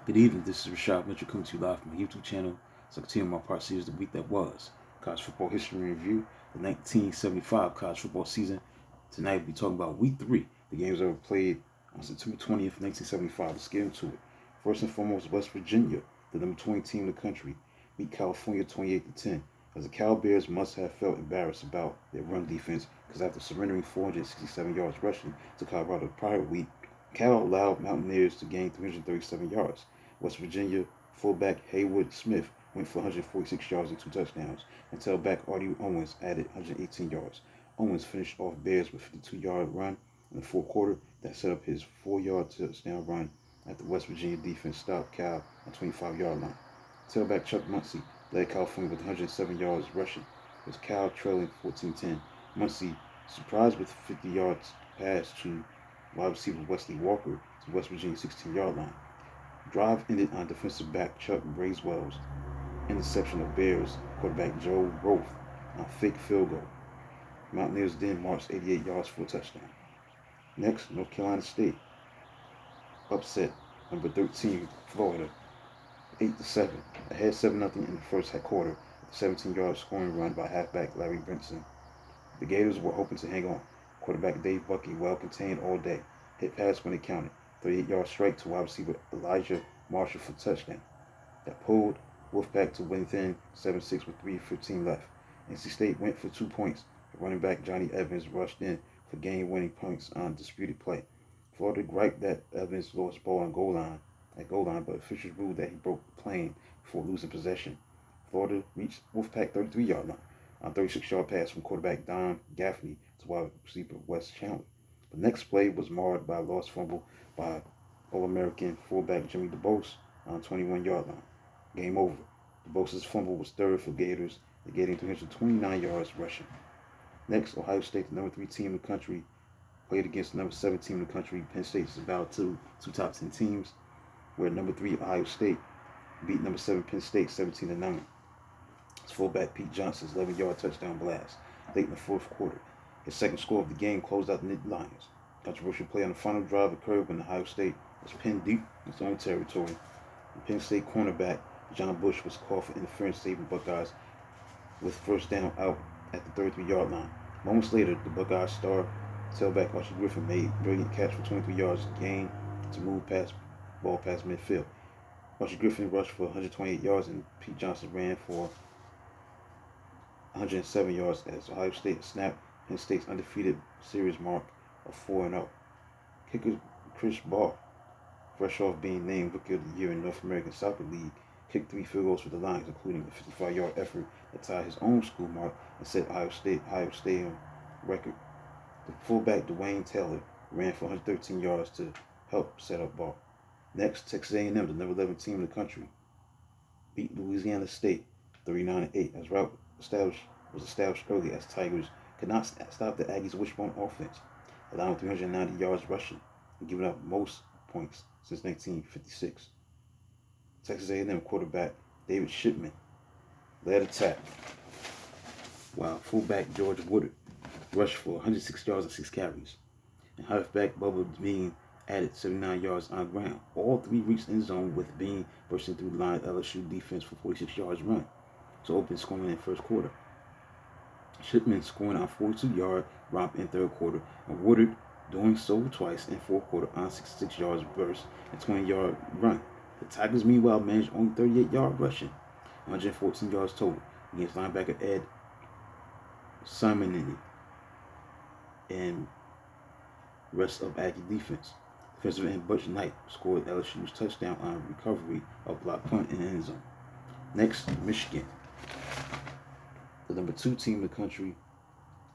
Good evening, this is Rashad Mitchell coming to you live from my YouTube channel. So I continue my part series, The Week That Was. College Football History Review, the 1975 college football season. Tonight we'll be talking about Week 3. The games that were played on September 20th, 1975. Let's get into it. First and foremost, West Virginia, the number 20 team in the country, beat California 28-10. As the Cal Bears must have felt embarrassed about their run defense because after surrendering 467 yards rushing to Colorado the prior week, Cal allowed Mountaineers to gain 337 yards. West Virginia fullback Haywood Smith went for 146 yards and 2 touchdowns, and tailback Artie Owens added 118 yards. Owens finished off Bears with a 52-yard run in the fourth quarter that set up his 4-yard touchdown run after West Virginia defense stopped Cal on 25-yard line. Tailback Chuck Muncie led California with 107 yards rushing, with Cal trailing 14-10. Muncie surprised with a 50-yard pass to wide receiver Wesley Walker to West Virginia's 16-yard line. Drive ended on defensive back Chuck Bracewell's interception of Bears quarterback Joe Roth on a fake field goal. Mountaineers then marched 88 yards for a touchdown. Next, North Carolina State upset number 13 Florida 8-7, ahead 7-0 in the first quarter with a 17-yard scoring run by halfback Larry Brinson. The Gators were hoping to hang on. Quarterback Dave Buckey, well contained all day, hit pass when it counted. 38-yard strike to wide receiver Elijah Marshall for touchdown. That pulled Wolfpack to within 7-6 with 3:15 left. NC State went for 2 points. Running back Johnny Evans rushed in for game-winning points on disputed play. Florida griped that Evans lost ball on goal line, but officials ruled that he broke the plane before losing possession. Florida reached Wolfpack 33-yard line on a 36-yard pass from quarterback Don Gaffney to wide receiver Wes Chandler. The next play was marred by a lost fumble by All-American fullback Jimmy DuBose on 21-yard line. Game over. DuBose's fumble was third for Gators, getting 329 yards rushing. Next, Ohio State, the number 3 team in the country, played against the number 7 team in the country. Penn State is about two top 10 teams, where number 3 Ohio State beat number 7 Penn State 17-9. His fullback Pete Johnson's 11-yard touchdown blast late in the fourth quarter. His second score of the game closed out the Lions. Controversial play on the final drive occurred when Ohio State was pinned deep in its own territory. The Penn State cornerback John Bush was called for interference, saving Buckeyes with first down out at the 33-yard line. Moments later, the Buckeyes star tailback Archie Griffin made a brilliant catch for 23 yards gain to move ball past midfield. Archie Griffin rushed for 128 yards and Pete Johnson ran for 107 yards as Ohio State snapped Penn State's undefeated series mark of 4-0. Kicker Chris Barr, fresh off being named Rookie of the Year in North American Soccer League, kicked 3 field goals for the Lions, including a 55-yard effort that tied his own school mark and set Ohio State record. The fullback Dwayne Taylor ran for 113 yards to help set up Barr. Next, Texas A&M, the number 11 team in the country, beat Louisiana State 39-8 as route was established early as Tigers could not stop the Aggies' wishbone offense, allowing 390 yards rushing and giving up most points since 1956. Texas A&M quarterback David Shipman led attack, while fullback George Woodard rushed for 106 yards and 6 carries, and halfback Bubba Bean added 79 yards on ground. All 3 reached end zone with Bean bursting through the line of LSU defense for 46 yards run to open scoring in the first quarter. Shipman scoring on a 42-yard romp in third quarter, and Woodard doing so twice in fourth quarter on 66 yards burst and 20-yard run. The Tigers, meanwhile, managed only 38-yard rushing, 114 yards total, against linebacker Ed Simonini and rest of Aggie defense. Defensive end Butch Knight scored LSU's touchdown on recovery of block punt in the end zone. Next, Michigan, the number 2 team in the country,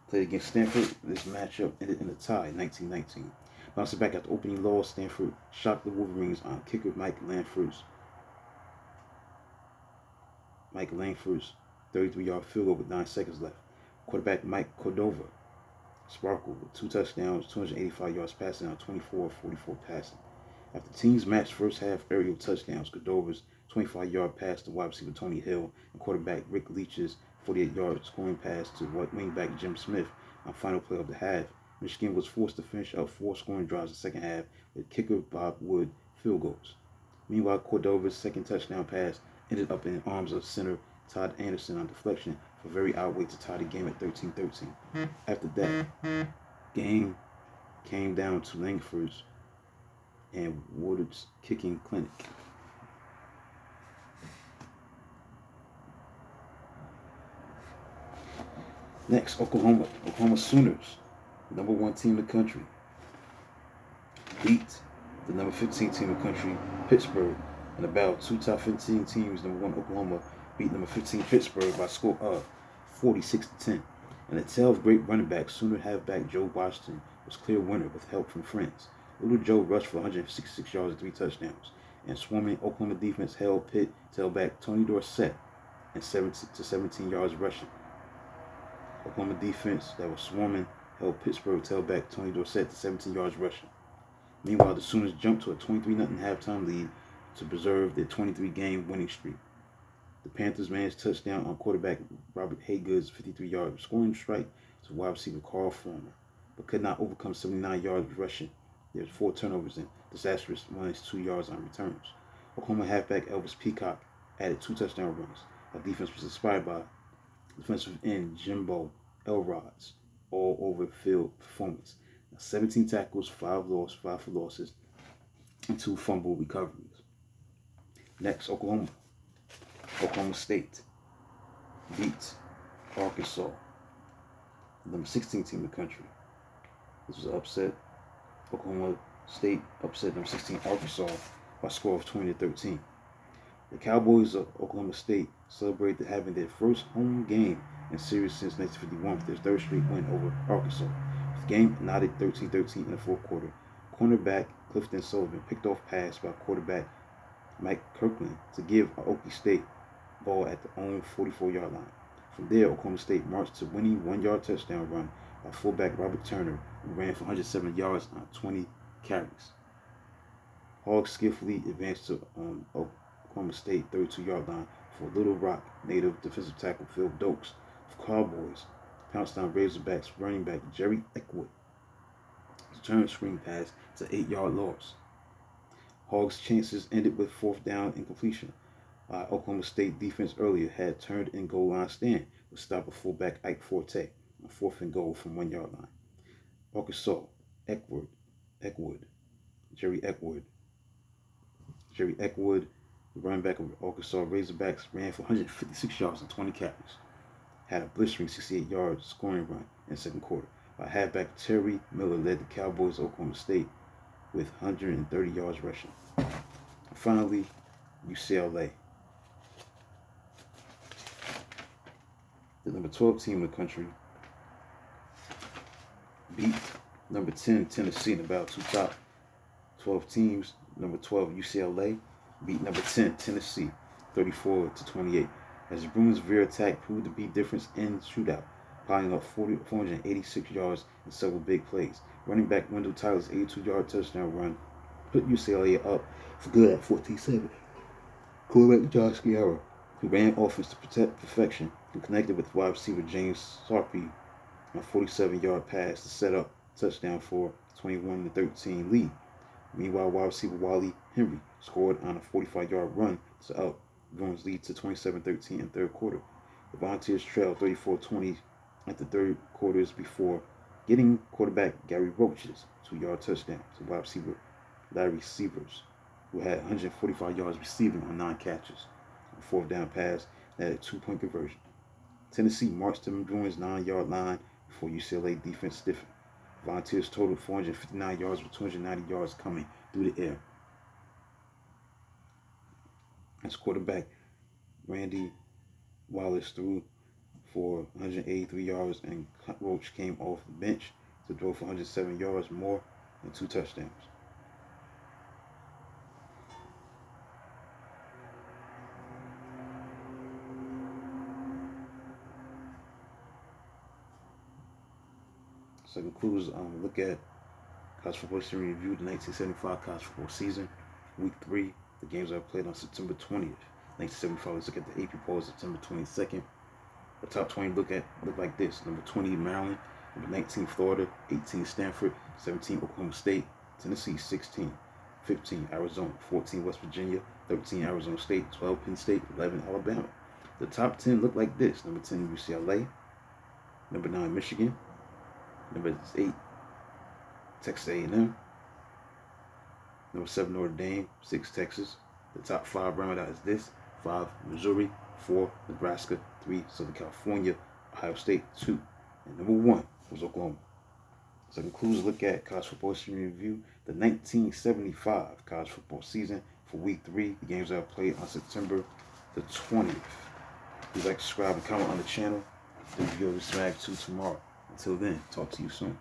played against Stanford. This matchup ended in a tie, 19-19. Bouncing back after opening loss, Stanford shocked the Wolverines on kicker Mike Langford's 33-yard field goal with 9 seconds left. Quarterback Mike Cordova sparkled with 2 touchdowns, 285 yards passing on 24 of 44 passing. After the teams matched first half aerial touchdowns, Cordova's 25-yard pass to wide receiver Tony Hill and quarterback Rick Leach's 48-yard scoring pass to wingback Jim Smith on final play of the half, Michigan was forced to finish up 4 scoring drives in the second half with kicker Bob Wood field goals. Meanwhile, Cordova's second touchdown pass ended up in the arms of center Todd Anderson on deflection for a very odd way to tie the game at 13-13. After that, game came down to Langford's and Woodard's kicking clinic. Next, Oklahoma Sooners, number 1 team in the country, beat the number 15 team in the country, Pittsburgh, in a battle. 2 top 15 teams. Number 1 Oklahoma beat number 15 Pittsburgh by a score of 46-10. And a tale of great running back, Sooner halfback Joe Washington was clear winner with help from friends. Little Joe rushed for 166 yards and 3 touchdowns. And swarming Oklahoma defense held Pitt tailback Tony Dorsett and 17 yards rushing. Oklahoma defense that was swarming held Pittsburgh tailback Tony Dorsett to 17 yards rushing. Meanwhile, the Sooners jumped to a 23-0 halftime lead to preserve their 23-game winning streak. The Panthers managed touchdown on quarterback Robert Haygood's 53-yard scoring strike to wide receiver Carl Former, but could not overcome 79 yards rushing. There was 4 turnovers and disastrous -2 yards on returns. Oklahoma halfback Elvis Peacock added 2 touchdown runs. Our defense was inspired by defensive end Jimbo Elrod's all-over-field performance. 17 tackles, 5 for losses, and 2 fumble recoveries. Next, Oklahoma State beat Arkansas, number 16 team in the country. This was an upset. Oklahoma State upset number 16 Arkansas by a score of 20-13. The Cowboys of Oklahoma State celebrated having their first home game in series since 1951 with their 3rd straight win over Arkansas. The game knotted 13-13 in the 4th quarter. Cornerback Clifton Sullivan picked off pass by quarterback Mike Kirkland to give Okie State ball at the own 44-yard line. From there, Oklahoma State marched to winning 1-yard touchdown run by fullback Robert Turner, who ran for 107 yards on 20 carries. Hogs skillfully advanced to Oklahoma State 32-yard line for Little Rock native defensive tackle Phil Dokes of Cowboys pounced on Razorbacks running back Jerry Eckwood. His turn screen pass to 8-yard loss. Hogs' chances ended with 4th down incompletion. Oklahoma State defense earlier had turned in goal line stand with stopper fullback Ike Forte on 4th and goal from 1-yard line. Arkansas, Jerry Eckwood, the running back of Arkansas Razorbacks, ran for 156 yards and 20 carries. Had a blistering 68-yard scoring run in the 2nd quarter. Halfback Terry Miller led the Cowboys of Oklahoma State with 130 yards rushing. Finally, UCLA. The number 12 team in the country beat number 10 Tennessee in about 2 top 12 teams. Number 12 UCLA beat number 10 Tennessee 34-28. As the Bruins' rear attack proved to be difference in the shootout, piling up 486 yards and several big plays. Running back Wendell Tyler's 82-yard touchdown run put UCLA up for good at 14-7. Quarterback Josh Guerra, who ran offense to protect perfection, and connected with wide receiver James Sarpy on a 47-yard pass to set up touchdown for 21-13 lead. Meanwhile, wide receiver Wally Henry scored on a 45-yard run to out Bruins lead to 27-13 in the 3rd quarter. The Volunteers trailed 34-20 at the 3rd quarters before getting quarterback Gary Roach's 2-yard touchdown to wide receiver Larry Severs, who had 145 yards receiving on 9 catches. A 4th down pass that had a 2-point conversion. Tennessee marched to the Bruins' 9-yard line before UCLA defense stiffened. Volunteers totaled 459 yards with 290 yards coming through the air. As quarterback Randy Wallace threw for 183 yards and Roach came off the bench to throw for 107 yards more and 2 touchdowns. So that concludes look at college football history review, the 1975 college football season, week 3. The games are played on September 20th, 1975. Let's look at the AP polls, September 22nd. The top 20 look like this: number 20 Maryland, number 19 Florida, 18 Stanford, 17 Oklahoma State, Tennessee 16. 15 Arizona, 14 West Virginia, 13 Arizona State, 12 Penn State, 11 Alabama. The top 10 look like this. Number 10 UCLA, number 9 Michigan, number 8 Texas A&M, number 7 Notre Dame, 6 Texas. The top 5 rounded out is this: 5 Missouri, 4 Nebraska, 3 Southern California, Ohio State, 2. And number 1 was Oklahoma. So that concludes a look at college football history review, the 1975 college football season for week 3. The games are played on September the 20th. Please like, subscribe, and comment on the channel. The video will be smacked to tomorrow. Until then, talk to you soon.